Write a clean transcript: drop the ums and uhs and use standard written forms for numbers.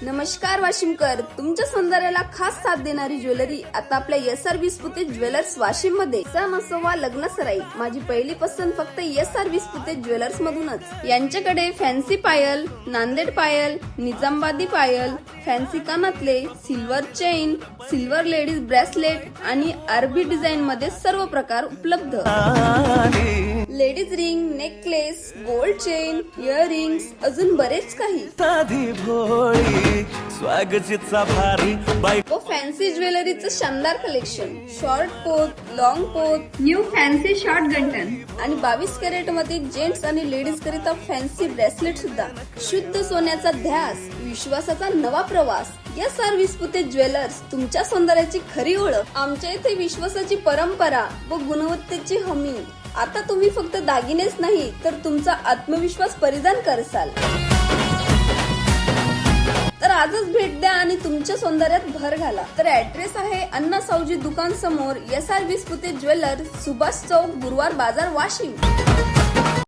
नमस्कार वाशिमकर, तुमच्या सौंदर्याला खास साथ देणारी ज्वेलरी आता आपल्या SR विस्पुते ज्वेलर्स वाशिम मध्ये. सण असो वा लग्न सराई, माझी पहिली पसंत फक्त SR विस्पुते ज्वेलर्स मधूनच. यांच्याकडे फॅन्सी पायल, नांदेड पायल, निजामाबादी पायल, फॅन्सी कानातले, silver chain, silver ladies bracelet आणि अरबी डिझाईन मध्ये सर्व प्रकार उपलब्ध. Ladies ring, necklace, gold chain, earrings, अजून बरेच काही. साधी भोळी स्वागतीचा भारी व फॅन्सी ज्वेलरीचं शानदार कलेक्शन. शॉर्ट पोत, लॉंग पोत, न्यू फॅन्सी शॉर्ट गंटन आणि 22 कॅरेट मध्ये जेंट्स आणि लेडीज करिता फॅन्सी ब्रेसलेट सुद्धा. शुद्ध सोन्याचा ध्यास, विश्वासाचा नवा प्रवास. SR विस्पुते ज्वेलर्स, तुमच्या सौंदर्याची खरी ओळख. आमच्या इथे विश्वासाची परंपरा व गुणवत्तेची हमी. आता तुम्ही फक्त दागिनेच नाही तर तुमचा आत्मविश्वास परिधान करसाल. तर आजच भेट द्या आणि तुमच्या सौंदर्यात भर घाला. तर ऍड्रेस आहे अण्णा सावजी दुकान समोर, SR विस्पुते ज्वेलर्स, सुभाष चौक, गुरुवार बाजार, वाशिम.